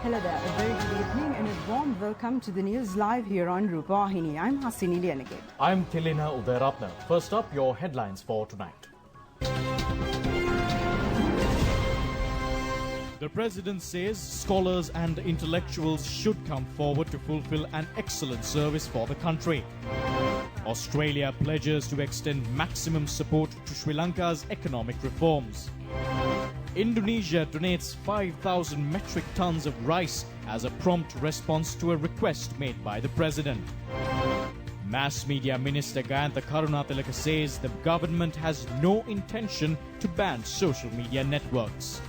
Hello there, a very good evening and a warm welcome to the news live here on Rupahini. I'm Hasini Lianage. I'm Thilina Udayaratna. First up, your headlines for tonight. The President says scholars and intellectuals should come forward to fulfill an excellent service for the country. Australia pledges to extend maximum support to Sri Lanka's economic reforms. Indonesia donates 5,000 metric tons of rice as a prompt response to a request made by the President. Mass Media Minister Gayantha Karunatilaka says the government has no intention to ban social media networks.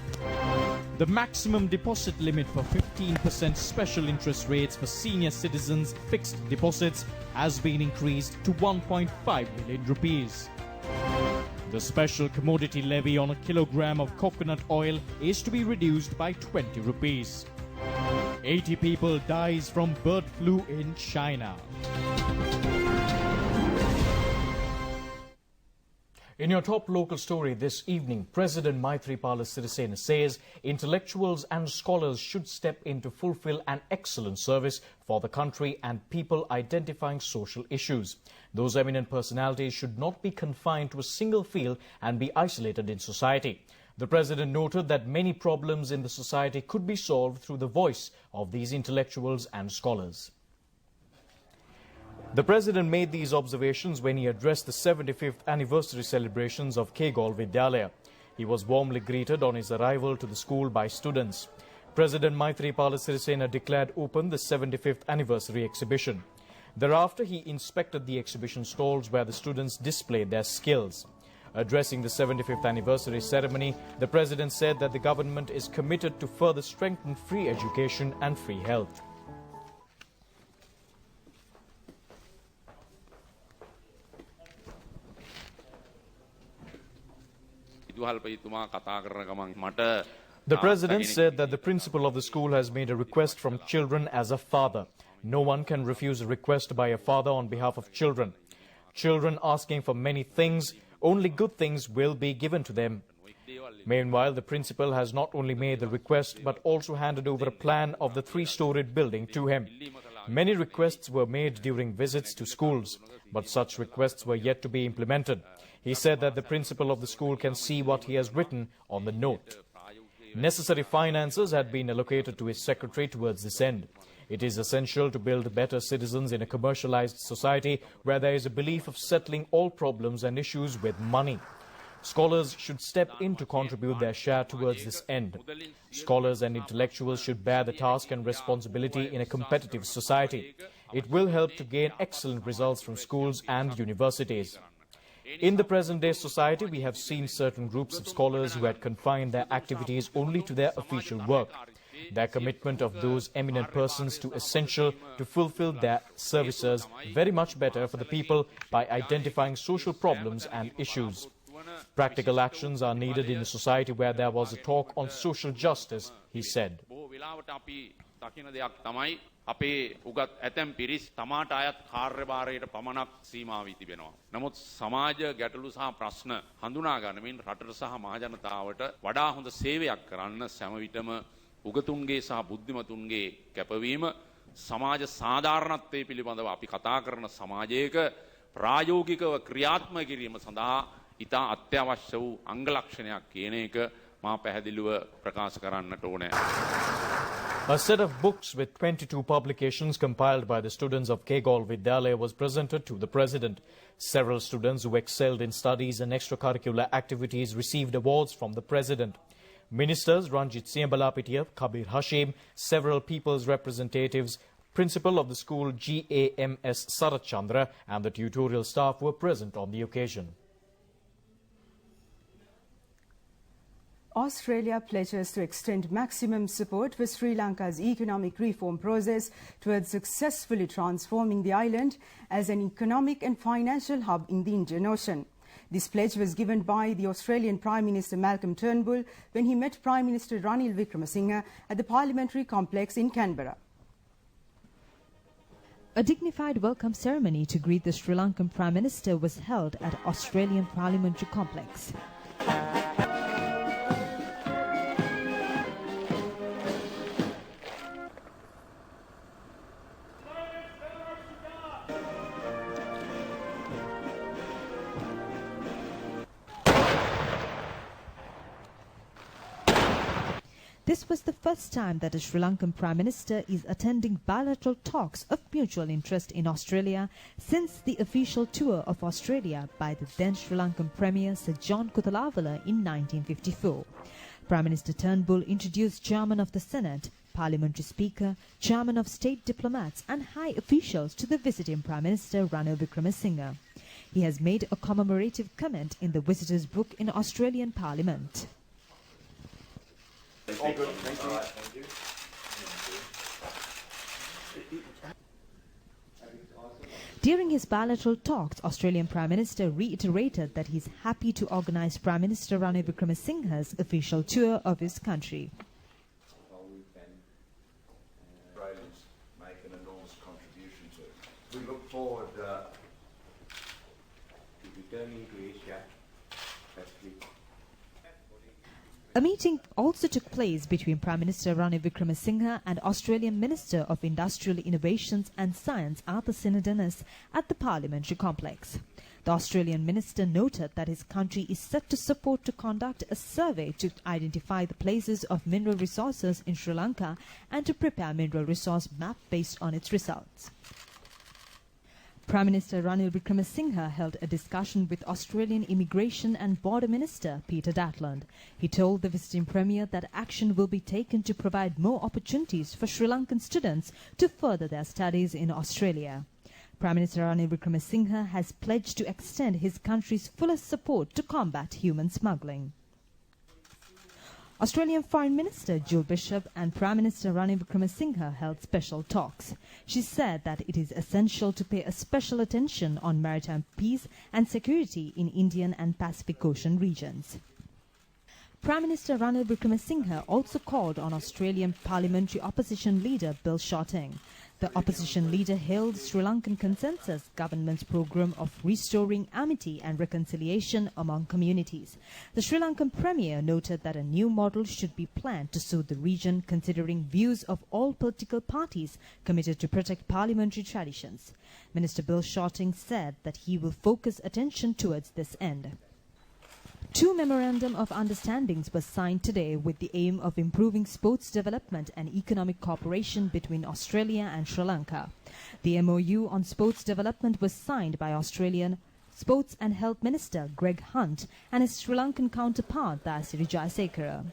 The maximum deposit limit for 15% special interest rates for senior citizens' fixed deposits has been increased to 1.5 billion rupees. The special commodity levy on a kilogram of coconut oil is to be reduced by 20 rupees. 80 people dies from bird flu in China. In your top local story this evening, President Maithripala Sirisena says intellectuals and scholars should step in to fulfill an excellent service for the country and people identifying social issues. Those eminent personalities should not be confined to a single field and be isolated in society. The President noted that many problems in the society could be solved through the voice of these intellectuals and scholars. The President made these observations when he addressed the 75th anniversary celebrations of Kegol Vidyalaya. He was warmly greeted on his arrival to the school by students. President Maithripala Sirisena declared open the 75th anniversary exhibition. Thereafter, he inspected the exhibition stalls where the students displayed their skills. Addressing the 75th anniversary ceremony, the President said that the government is committed to further strengthen free education and free health. The President said that the principal of the school has made a request from children as a father. No one can refuse a request by a father on behalf of children. Children asking for many things, only good things will be given to them. Meanwhile, the principal has not only made the request but also handed over a plan of the 3-storied building to him. Many requests were made during visits to schools, but such requests were yet to be implemented. He said that the principal of the school can see what he has written on the note. Necessary finances had been allocated to his secretary towards this end. It is essential to build better citizens in a commercialized society where there is a belief of settling all problems and issues with money. Scholars should step in to contribute their share towards this end. Scholars and intellectuals should bear the task and responsibility in a competitive society. It will help to gain excellent results from schools and universities. In the present-day society, we have seen certain groups of scholars who had confined their activities only to their official work. Their commitment of those eminent persons to essential to fulfill their services very much better for the people by identifying social problems and issues. Practical actions are needed in a society where there was a talk on social justice, he said. අපේ උගත් ඇතැම් පිරිස් තමාට අයත් කාර්යභාරයට පමණක් සීමා වී තිබෙනවා. නමුත් සමාජ ගැටලු සහ ප්‍රශ්න හඳුනා ගනිමින් රටට සහ මහජනතාවට වඩා හොඳ සේවයක් කරන්න සෑම විටම උගතුන්ගේ සහ බුද්ධිමතුන්ගේ කැපවීම සමාජ සාධාරණත්වයේ පිළිබඳව අපි කතා කරන සමාජයක ප්‍රායෝගිකව ක්‍රියාත්මක කිරීම සඳහා ඉතා අත්‍යවශ්‍ය වූ අංග ලක්ෂණයක් කියන එක මා පැහැදිලිව ප්‍රකාශ කරන්නට ඕනේ. A set of books with 22 publications compiled by the students of Kegol Vidyalaya was presented to the President. Several students who excelled in studies and extracurricular activities received awards from the President. Ministers Ranjit Siambalapitiya, Kabir Hashim, several people's representatives, principal of the school GAMS Sarat Chandra and the tutorial staff were present on the occasion. Australia pledges to extend maximum support for Sri Lanka's economic reform process towards successfully transforming the island as an economic and financial hub in the Indian Ocean. This pledge was given by the Australian Prime Minister Malcolm Turnbull when he met Prime Minister Ranil Wickremesinghe at the Parliamentary Complex in Canberra. A dignified welcome ceremony to greet the Sri Lankan Prime Minister was held at Australian Parliamentary Complex. This was the first time that a Sri Lankan Prime Minister is attending bilateral talks of mutual interest in Australia since the official tour of Australia by the then Sri Lankan Premier Sir John Kutalavala in 1954. Prime Minister Turnbull introduced Chairman of the Senate, Parliamentary Speaker, Chairman of State Diplomats and high officials to the visiting Prime Minister Ranil Wickremesinghe. He has made a commemorative comment in the Visitors' Book in Australian Parliament. All good, thank you. During his bilateral talks, Australian Prime Minister reiterated that he is happy to organise Prime Minister Ranil Wickremesinghe's official tour of his country. Australians make an enormous contribution to. We look forward to returning to Asia Pacific. A meeting also took place between Prime Minister Ranil Wickremesinghe and Australian Minister of Industrial Innovations and Science Arthur Sinodennis at the Parliamentary Complex. The Australian minister noted that his country is set to support to conduct a survey to identify the places of mineral resources in Sri Lanka and to prepare a mineral resource map based on its results. Prime Minister Ranil Wickremesinghe held a discussion with Australian Immigration and Border Minister Peter Datland. He told the visiting Premier that action will be taken to provide more opportunities for Sri Lankan students to further their studies in Australia. Prime Minister Ranil Wickremesinghe has pledged to extend his country's fullest support to combat human smuggling. Australian Foreign Minister Jill Bishop and Prime Minister Ranil Wickremesinghe held special talks. She said that it is essential to pay a special attention on maritime peace and security in Indian and Pacific Ocean regions. Prime Minister Ranil Wickremesinghe also called on Australian parliamentary opposition leader Bill Shorting. The opposition leader hailed Sri Lankan Consensus government's program of restoring amity and reconciliation among communities. The Sri Lankan Premier noted that a new model should be planned to suit the region, considering views of all political parties committed to protect parliamentary traditions. Minister Bill Shorting said that he will focus attention towards this end. Two memorandum of understandings were signed today with the aim of improving sports development and economic cooperation between Australia and Sri Lanka. The MOU on sports development was signed by Australian Sports and Health Minister Greg Hunt and his Sri Lankan counterpart Dayasiri Jayasekara.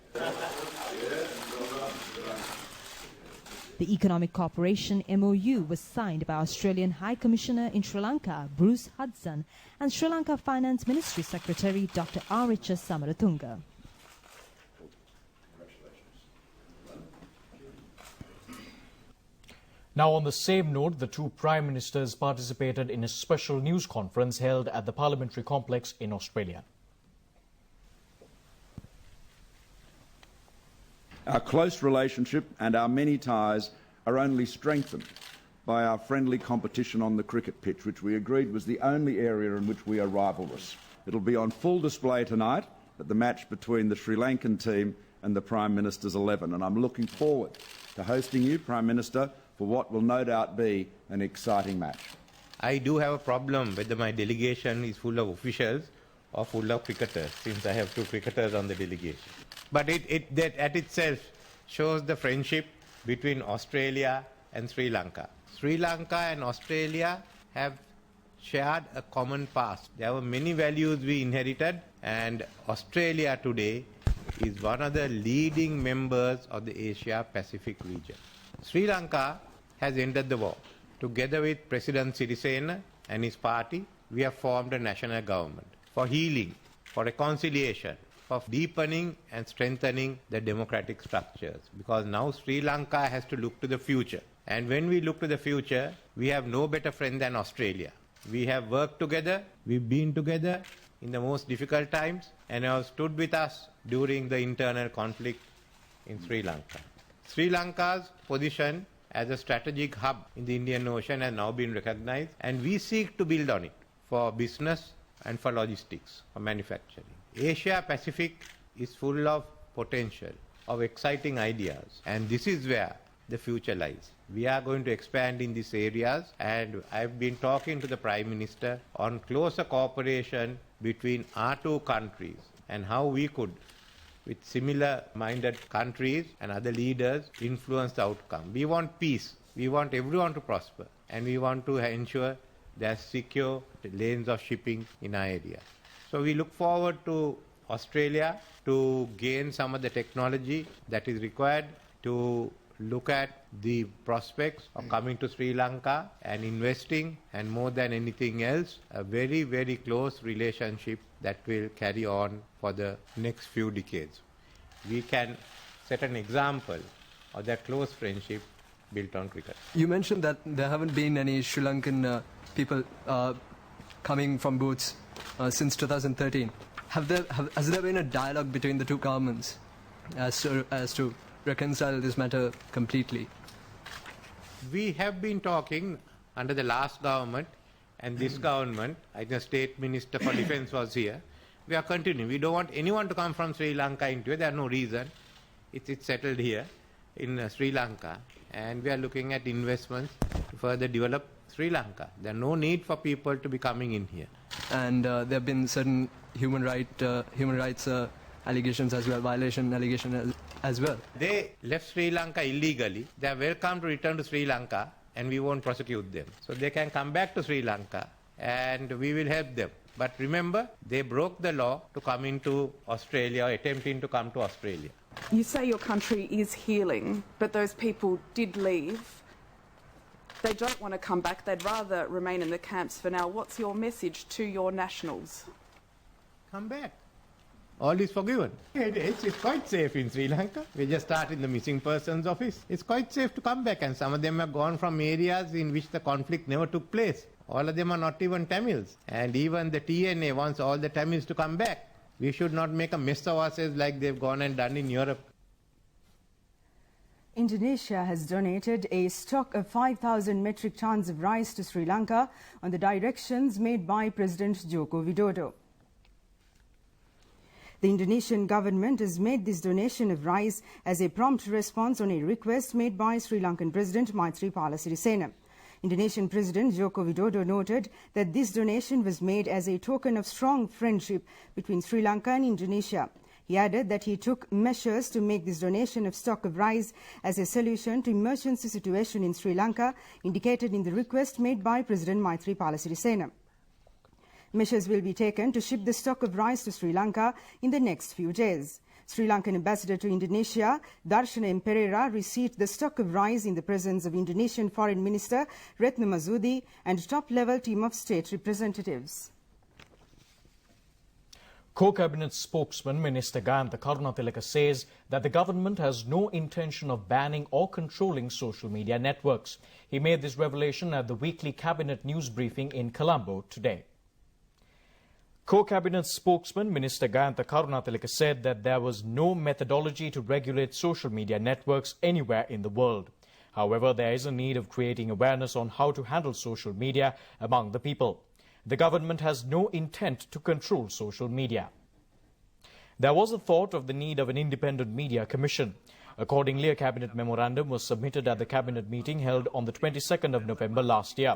The Economic Cooperation MOU was signed by Australian High Commissioner in Sri Lanka, Bruce Hudson, and Sri Lanka Finance Ministry Secretary Dr. R.H.S. Samaratunga. Now, on the same note, the two Prime Ministers participated in a special news conference held at the Parliamentary Complex in Australia. Our close relationship and our many ties are only strengthened by our friendly competition on the cricket pitch, which we agreed was the only area in which we are rivalrous. It'll be on full display tonight at the match between the Sri Lankan team and the Prime Minister's 11, and I'm looking forward to hosting you, Prime Minister, for what will no doubt be an exciting match. I do have a problem whether my delegation is full of officials or full of cricketers, since I have two cricketers on the delegation. But that at itself shows the friendship between Australia and Sri Lanka. Sri Lanka and Australia have shared a common past. There were many values we inherited, and Australia today is one of the leading members of the Asia-Pacific region. Sri Lanka has ended the war. Together with President Sirisena and his party, we have formed a national government for healing, for reconciliation, for deepening and strengthening the democratic structures. Because now Sri Lanka has to look to the future. And when we look to the future, we have no better friend than Australia. We have worked together, we've been together in the most difficult times, and have stood with us during the internal conflict in Sri Lanka. Sri Lanka's position as a strategic hub in the Indian Ocean has now been recognized, and we seek to build on it for business and for logistics, for manufacturing. Asia Pacific is full of potential, of exciting ideas, and this is where the future lies. We are going to expand in these areas, and I've been talking to the Prime Minister on closer cooperation between our two countries and how we could with similar-minded countries and other leaders influence the outcome. We want peace. We want everyone to prosper. And we want to ensure there are secure lanes of shipping in our area. So we look forward to Australia to gain some of the technology that is required to look at the prospects of coming to Sri Lanka and investing, and more than anything else, a very, very close relationship that will carry on for the next few decades. We can set an example of that close friendship built on cricket. You mentioned that there haven't been any Sri Lankan people coming from booths since 2013. Has there been a dialogue between the two governments as to reconcile this matter completely? We have been talking under the last government and this government. I think the State Minister for Defence was here. We are continuing. We don't want anyone to come from Sri Lanka into it. There are no reason. It's settled here in Sri Lanka, and we are looking at investments to further develop Sri Lanka. There are no need for people to be coming in here. And there have been certain human rights allegations as well, violation allegations as well. They left Sri Lanka illegally. They are welcome to return to Sri Lanka, and we won't prosecute them. So they can come back to Sri Lanka, and we will help them. But remember, they broke the law to come into Australia, or attempting to come to Australia. You say your country is healing, but those people did leave. They don't want to come back. They'd rather remain in the camps for now. What's your message to your nationals? Come back. All is forgiven. It's quite safe in Sri Lanka. We just started the missing persons office. It's quite safe to come back, and some of them have gone from areas in which the conflict never took place. All of them are not even Tamils. And even the TNA wants all the Tamils to come back. We should not make a mess of ourselves like they've gone and done in Europe. Indonesia has donated a stock of 5,000 metric tons of rice to Sri Lanka on the directions made by President Joko Widodo. The Indonesian government has made this donation of rice as a prompt response on a request made by Sri Lankan President Maithripala Sirisena. Indonesian President Joko Widodo noted that this donation was made as a token of strong friendship between Sri Lanka and Indonesia. He added that he took measures to make this donation of stock of rice as a solution to emergency situation in Sri Lanka, indicated in the request made by President Maithripala Sirisena. Measures will be taken to ship the stock of rice to Sri Lanka in the next few days. Sri Lankan ambassador to Indonesia, Darshana Pereira, received the stock of rice in the presence of Indonesian Foreign Minister Retno Marsudi and top-level team of state representatives. Co-Cabinet spokesman Minister Gayantha Karunatilaka says that the government has no intention of banning or controlling social media networks. He made this revelation at the weekly Cabinet news briefing in Colombo today. Co-Cabinet spokesman Minister Gayantha Karunatilaka said that there was no methodology to regulate social media networks anywhere in the world. However, there is a need of creating awareness on how to handle social media among the people. The government has no intent to control social media. There was a thought of the need of an independent media commission. Accordingly, a cabinet memorandum was submitted at the cabinet meeting held on the 22nd of November last year.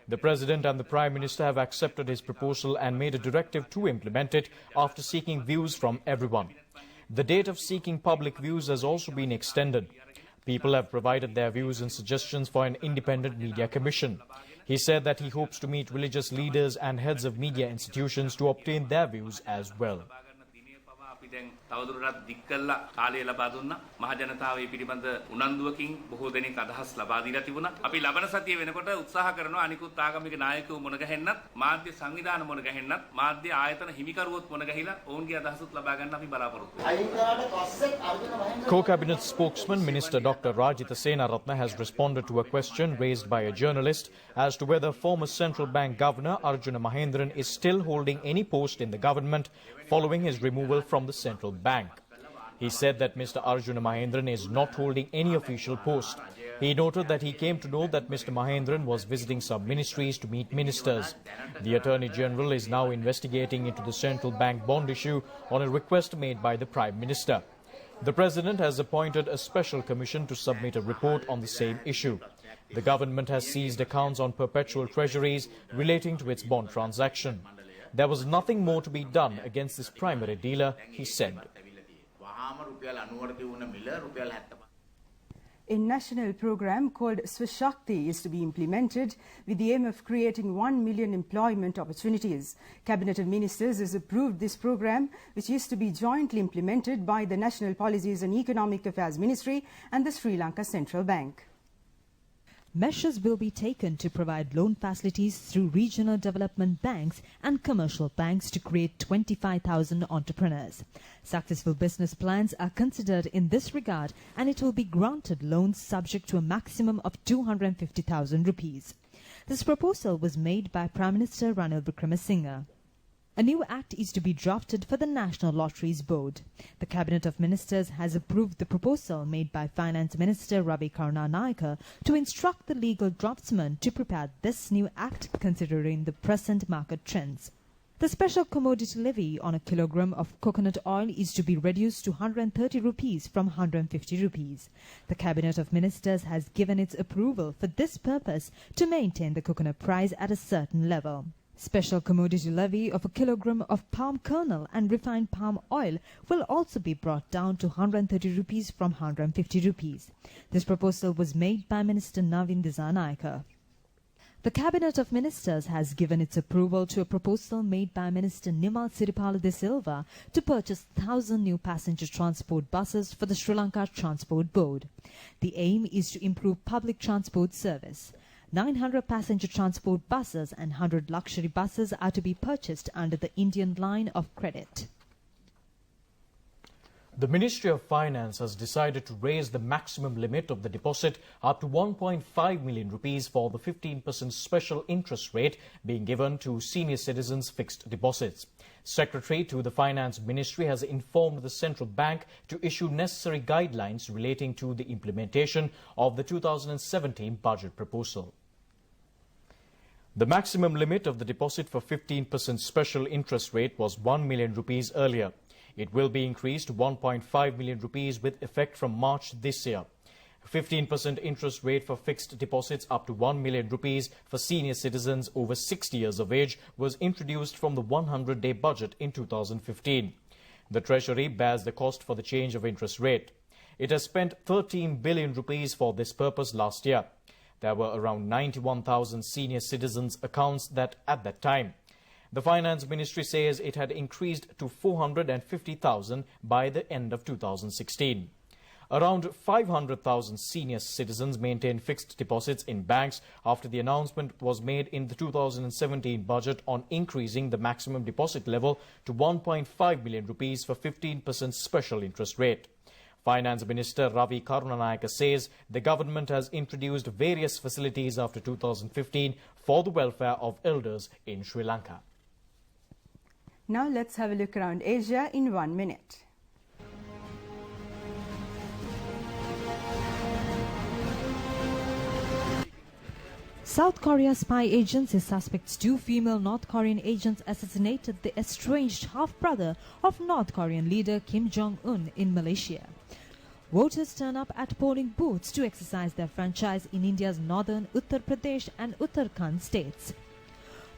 The President and the Prime Minister have accepted his proposal and made a directive to implement it after seeking views from everyone. The date of seeking public views has also been extended. People have provided their views and suggestions for an independent media commission. He said that he hopes to meet religious leaders and heads of media institutions to obtain their views as well. තවදුරටත් දික් කළා කාලය ලබා දුන්නා මහ ජනතාව මේ පිළිබඳ උනන්දුවකින් බොහෝ දෙනෙක් අදහස් ලබා දීලා තිබුණා අපි ලබන සතිය වෙනකොට උත්සාහ කරනවා අනිකුත් ආගමික නායකයෝ මොන ගහෙන්නත් මාධ්‍ය සංවිධාන මොන ගහෙන්නත් මාධ්‍ය ආයතන හිමිකරුවොත් මොන ගහිලා ඔවුන්ගේ අදහසුත් ලබා ගන්න අපි බලාපොරොත්තු වෙනවා. Co-Cabinet spokesman Minister Dr. Rajitha Senaratne has responded to a question raised by a journalist as to whether former Central Bank Governor Arjuna Mahendran is still holding any post in the government following his removal from the Central Bank. He said that Mr. Arjuna Mahendran is not holding any official post. He noted that he came to know that Mr. Mahendran was visiting some ministries to meet ministers. The Attorney General is now investigating into the Central Bank bond issue on a request made by the Prime Minister. The President has appointed a special commission to submit a report on the same issue. The government has seized accounts on perpetual treasuries relating to its bond transaction. There was nothing more to be done against this primary dealer, he said. A national program called Swashakti is to be implemented with the aim of creating 1 million employment opportunities. Cabinet of Ministers has approved this program, which is to be jointly implemented by the National Policies and Economic Affairs Ministry and the Sri Lanka Central Bank. Measures will be taken to provide loan facilities through regional development banks and commercial banks to create 25,000 entrepreneurs. Successful business plans are considered in this regard, and it will be granted loans subject to a maximum of 250,000 rupees. This proposal was made by Prime Minister Ranil Wickremesinghe. A new act is to be drafted for the National Lotteries Board. The Cabinet of Ministers has approved the proposal made by Finance Minister Ravi Karunanayake to instruct the legal draftsman to prepare this new act considering the present market trends. The special commodity levy on a kilogram of coconut oil is to be reduced to 130 rupees from 150 rupees. The Cabinet of Ministers has given its approval for this purpose to maintain the coconut price at a certain level. Special commodity levy of a kilogram of palm kernel and refined palm oil will also be brought down to 130 rupees from 150 rupees. This proposal was made by Minister Navin Dissanayake. The Cabinet of Ministers has given its approval to a proposal made by Minister Nimal Siripala de Silva to purchase 1,000 new passenger transport buses for the Sri Lanka Transport Board. The aim is to improve public transport service. 900 passenger transport buses and 100 luxury buses are to be purchased under the Indian line of credit. The Ministry of Finance has decided to raise the maximum limit of the deposit up to 1.5 million rupees for the 15% special interest rate being given to senior citizens' fixed deposits. Secretary to the Finance Ministry has informed the Central Bank to issue necessary guidelines relating to the implementation of the 2017 budget proposal. The maximum limit of the deposit for 15% special interest rate was 1 million rupees earlier. It will be increased to 1.5 million rupees with effect from March this year. 15% interest rate for fixed deposits up to 1 million rupees for senior citizens over 60 years of age was introduced from the 100-day budget in 2015. The Treasury bears the cost for the change of interest rate. It has spent 13 billion rupees for this purpose last year. There were around 91,000 senior citizens' accounts at that time. The Finance Ministry says it had increased to 450,000 by the end of 2016. Around 500,000 senior citizens maintain fixed deposits in banks after the announcement was made in the 2017 budget on increasing the maximum deposit level to 1.5 million rupees for 15% special interest rate. Finance Minister Ravi Karunanayake says the government has introduced various facilities after 2015 for the welfare of elders in Sri Lanka. Now let's have a look around Asia in 1 minute. South Korea spy agency suspects 2 female North Korean agents assassinated the estranged half-brother of North Korean leader Kim Jong-un in Malaysia. Voters turn up at polling booths to exercise their franchise in India's northern Uttar Pradesh and Uttarakhand states.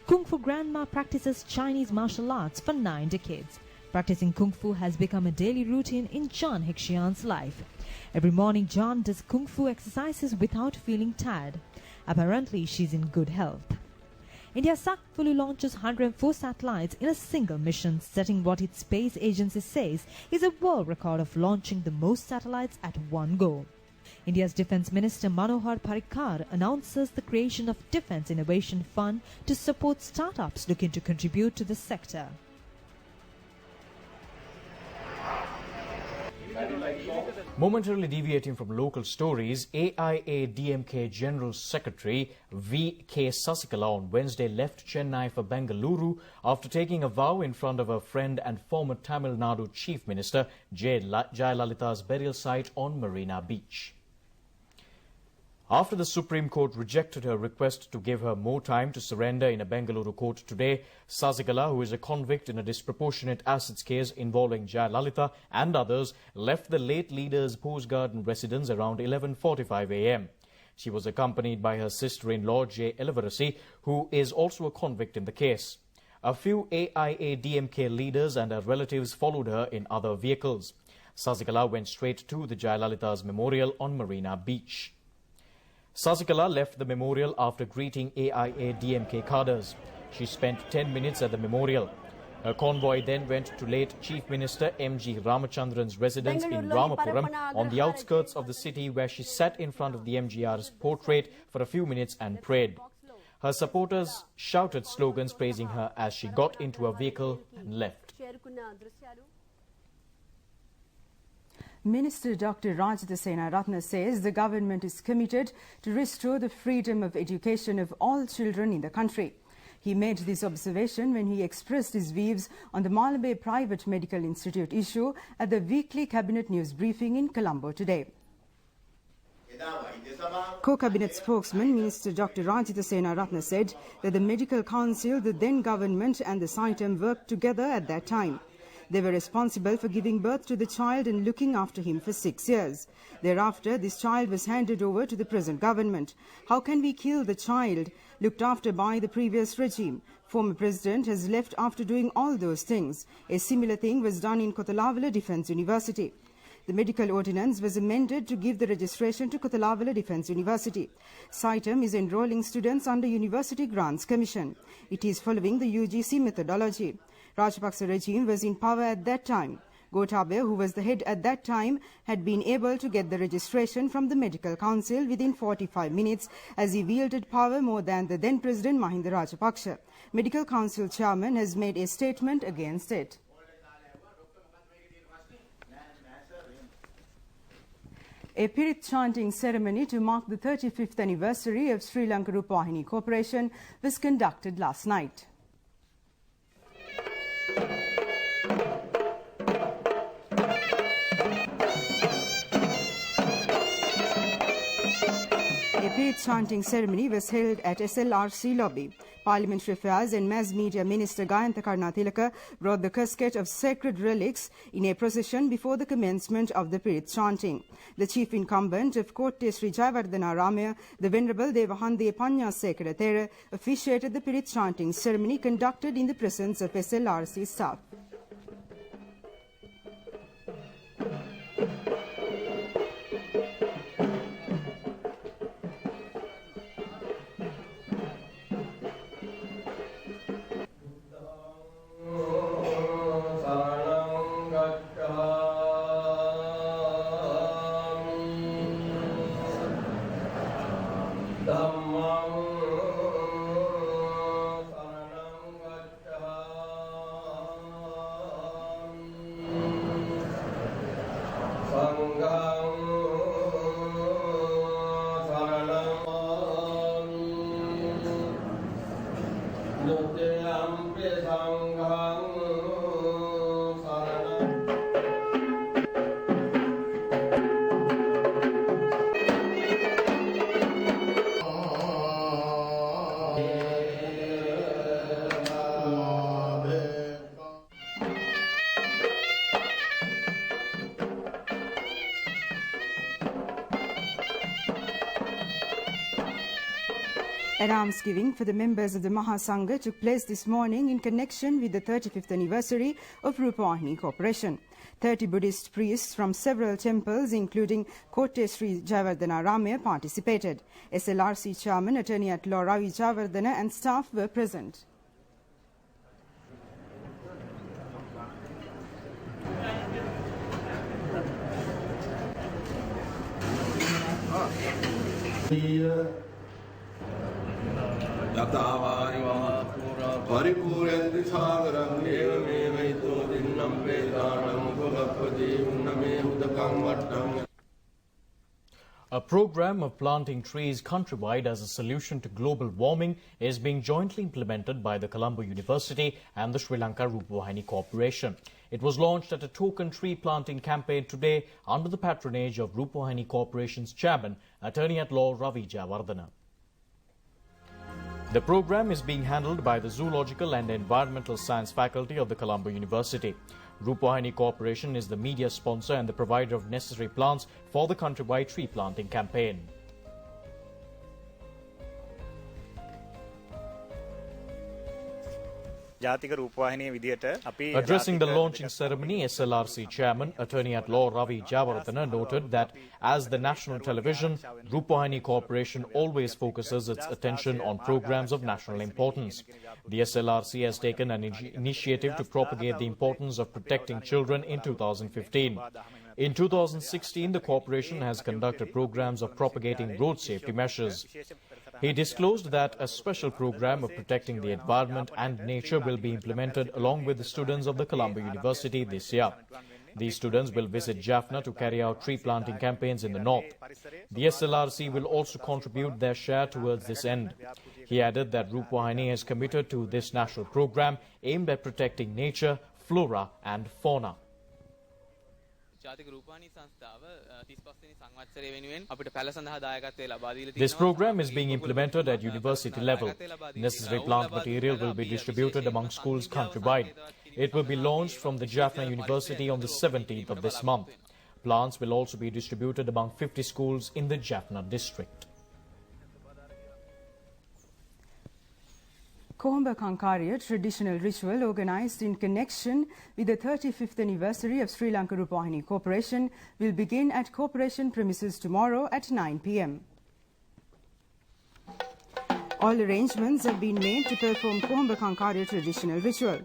Kung Fu grandma practices Chinese martial arts for 9 decades. Practicing Kung Fu has become a daily routine in John Hexian's life. Every morning, John does Kung Fu exercises without feeling tired. Apparently, she's in good health. India successfully launches 104 satellites in a single mission, setting what its space agency says is a world record of launching the most satellites at one go. India's Defence Minister Manohar Parrikar announces the creation of Defence Innovation Fund to support startups looking to contribute to the sector. Momentarily deviating from local stories, AIA-DMK General Secretary V.K. Sasikala on Wednesday left Chennai for Bengaluru after taking a vow in front of her friend and former Tamil Nadu Chief Minister Jayalalitha's burial site on Marina Beach. After the Supreme Court rejected her request to give her more time to surrender in a Bengaluru court today, Sasikala, who is a convict in a disproportionate assets case involving Jayalalitha and others, left the late leader's Post Garden residence around 11:45 a.m. She was accompanied by her sister-in-law, J. Elavarasi, who is also a convict in the case. A few AIA-DMK leaders and their relatives followed her in other vehicles. Sasikala went straight to the Jayalalitha's memorial on Marina Beach. Sasikala left the memorial after greeting AIA-DMK cadres. She spent 10 minutes at the memorial. A convoy then went to late Chief Minister M.G. Ramachandran's residence in Ramapuram on the outskirts of the city, where she sat in front of the MGR's portrait for a few minutes and prayed. Her supporters shouted slogans praising her as she got into a vehicle and left. Minister Dr. Rajitha Senaratne says the government is committed to restore the freedom of education of all children in the country. He made this observation when he expressed his views on the Malabar Private Medical Institute issue at the weekly Cabinet News briefing in Colombo today. Co-Cabinet spokesman Minister Dr. Rajitha Senaratne said that the Medical Council, the then government and the SITEM worked together at that time. They were responsible for giving birth to the child and looking after him for 6 years. Thereafter, this child was handed over to the present government. How can we kill the child looked after by the previous regime? Former president has left after doing all those things. A similar thing was done in Kotalavala Defence University. The medical ordinance was amended to give the registration to Kotalavala Defence University. SITEM is enrolling students under University Grants Commission. It is following the UGC methodology. Rajapaksa regime was in power at that time. Gotabaya, who was the head at that time, had been able to get the registration from the Medical Council within 45 minutes as he wielded power more than the then President Mahinda Rajapaksa. Medical Council chairman has made a statement against it. A Pirit chanting ceremony to mark the 35th anniversary of Sri Lanka Rupawahini Corporation was conducted last night. A Pirit chanting ceremony was held at SLRC lobby. Parliamentary Affairs and Mass Media Minister Gayantha Karnatilaka brought the casket of sacred relics in a procession before the commencement of the Pirit chanting. The chief incumbent of Kotte Sri Jayawardena Ramaya, the Venerable Devahande Panyasekara Thera, officiated the Pirit chanting ceremony conducted in the presence of SLRC staff. An almsgiving for the members of the Mahasangha took place this morning in connection with the 35th anniversary of Rupawahini Corporation. 30 Buddhist priests from several temples, including Kotte Sri Jayawardena Ramaya, participated. SLRC Chairman, Attorney at Law Ravi Jayawardena and staff were present. A program of planting trees countrywide as a solution to global warming is being jointly implemented by the Colombo University and the Sri Lanka Rupawahini Corporation. It was launched at a token tree planting campaign today under the patronage of Rupawahini Corporation's chairman, Attorney at Law Ravi Jayawardena. The program is being handled by the Zoological and Environmental Science faculty of the Colombo University. Rupawahini Corporation is the media sponsor and the provider of necessary plants for the countrywide tree planting campaign. Addressing the launching ceremony, SLRC chairman, attorney-at-law Ravi Javaratana noted that as the national television, Rupawahini Corporation always focuses its attention on programs of national importance. The SLRC has taken an initiative to propagate the importance of protecting children in 2015. In 2016, the corporation has conducted programs of propagating road safety measures. He disclosed that a special program of protecting the environment and nature will be implemented along with the students of the Colombo University this year. These students will visit Jaffna to carry out tree planting campaigns in the north. The SLRC will also contribute their share towards this end. He added that Rupawahini is committed to this national program aimed at protecting nature, flora and fauna. This program is being implemented at university level. Necessary plant material will be distributed among schools countrywide. It will be launched from the Jaffna University on the 17th of this month. Plants will also be distributed among 50 schools in the Jaffna district. Kohomba Kankarya traditional ritual organised in connection with the 35th anniversary of Sri Lanka Rupawahini Corporation will begin at corporation premises tomorrow at 9 p.m. All arrangements have been made to perform Kohomba Kankarya traditional ritual.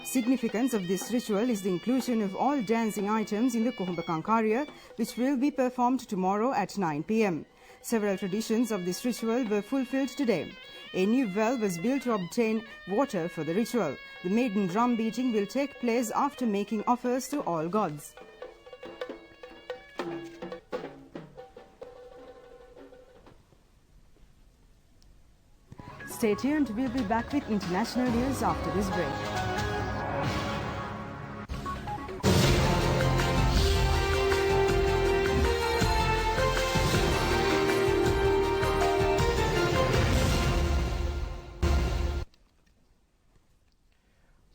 Significance of this ritual is the inclusion of all dancing items in the Kohomba Kankarya, which will be performed tomorrow at 9 p.m. Several traditions of this ritual were fulfilled today. A new well was built to obtain water for the ritual. The maiden drum beating will take place after making offers to all gods. Stay tuned, we'll be back with international news after this break.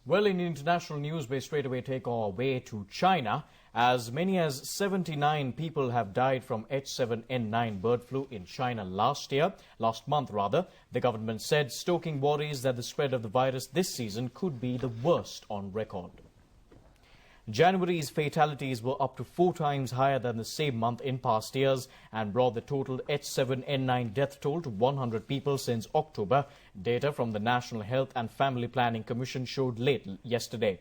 Well, in international news, we straight away take our way to China. As many as 79 people have died from H7N9 bird flu in China last month. The government said, stoking worries that the spread of the virus this season could be the worst on record. January's fatalities were up to 4 times higher than the same month in past years and brought the total H7N9 death toll to 100 people since October. Data from the National Health and Family Planning Commission showed late yesterday.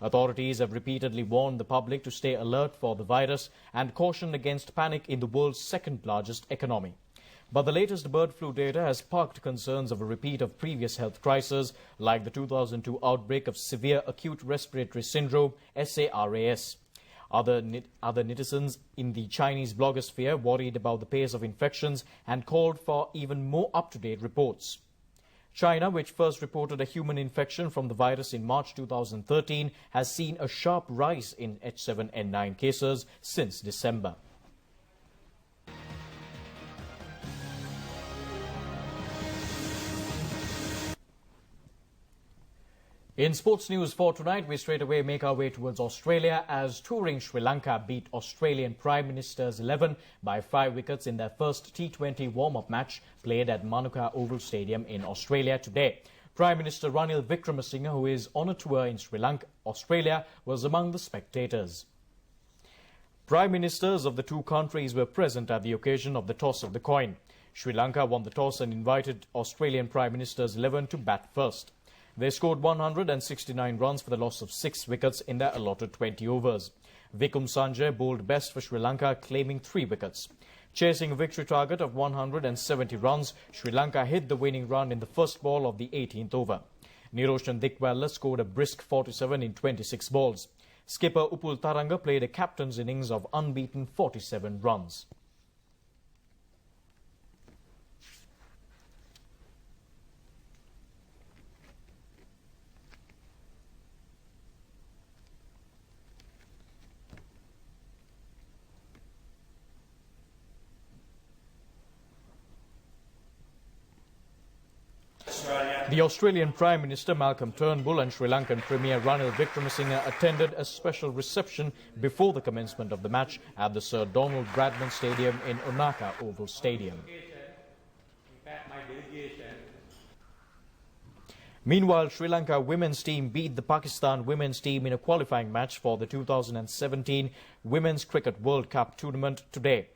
Authorities have repeatedly warned the public to stay alert for the virus and cautioned against panic in the world's second largest economy. But the latest bird flu data has sparked concerns of a repeat of previous health crises like the 2002 outbreak of severe acute respiratory syndrome, SARAS. Other netizens in the Chinese blogosphere worried about the pace of infections and called for even more up-to-date reports. China, which first reported a human infection from the virus in March 2013, has seen a sharp rise in H7N9 cases since December. In sports news for tonight, we straight away make our way towards Australia as touring Sri Lanka beat Australian Prime Minister's 11 by 5 wickets in their first T20 warm-up match played at Manuka Oval Stadium in Australia today. Prime Minister Ranil Wickremesinghe, who is on a tour in Sri Lanka, Australia, was among the spectators. Prime Ministers of the two countries were present at the occasion of the toss of the coin. Sri Lanka won the toss and invited Australian Prime Minister's 11 to bat first. They scored 169 runs for the loss of 6 wickets in their allotted 20 overs. Vikum Sanjay bowled best for Sri Lanka, claiming 3 wickets. Chasing a victory target of 170 runs, Sri Lanka hit the winning run in the first ball of the 18th over. Niroshan Dickwella scored a brisk 47 in 26 balls. Skipper Upul Taranga played a captain's innings of unbeaten 47 runs. The Australian Prime Minister Malcolm Turnbull and Sri Lankan Premier Ranil Wickremesinghe attended a special reception before the commencement of the match at the Sir Donald Bradman Stadium in Onaka Oval Stadium. Meanwhile, Sri Lanka women's team beat the Pakistan women's team in a qualifying match for the 2017 Women's Cricket World Cup tournament today.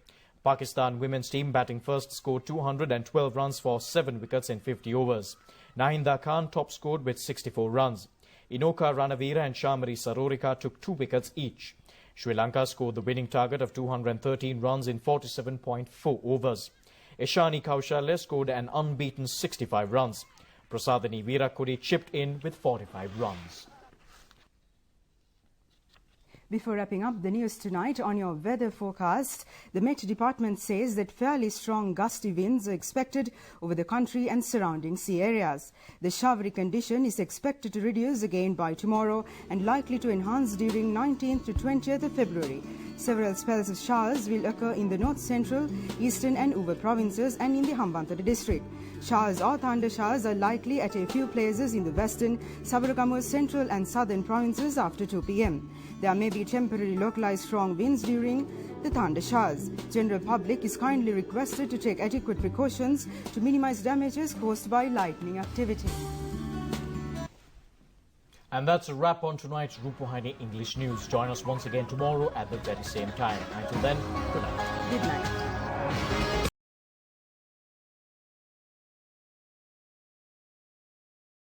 Pakistan women's team batting first scored 212 runs for 7 wickets in 50 overs. Nahinda Khan top scored with 64 runs. Inoka Ranavira and Shamari Sarorika took 2 wickets each. Sri Lanka scored the winning target of 213 runs in 47.4 overs. Ishani Kaushalya scored an unbeaten 65 runs. Prasadini Virakudi chipped in with 45 runs. Before wrapping up the news tonight, on your weather forecast, the Met Department says that fairly strong gusty winds are expected over the country and surrounding sea areas. The showery condition is expected to reduce again by tomorrow and likely to enhance during 19th to 20th of February. Several spells of showers will occur in the north central, eastern and Ubud provinces and in the Hambantota district. Showers or thunder showers are likely at a few places in the western, Sabaragamuwa central and southern provinces after 2 p.m. There may be temporary localized strong winds during the thunder showers. General public is kindly requested to take adequate precautions to minimize damages caused by lightning activity. And that's a wrap on tonight's Rupuhaini English News. Join us once again tomorrow at the very same time. Until then, good night. Good night.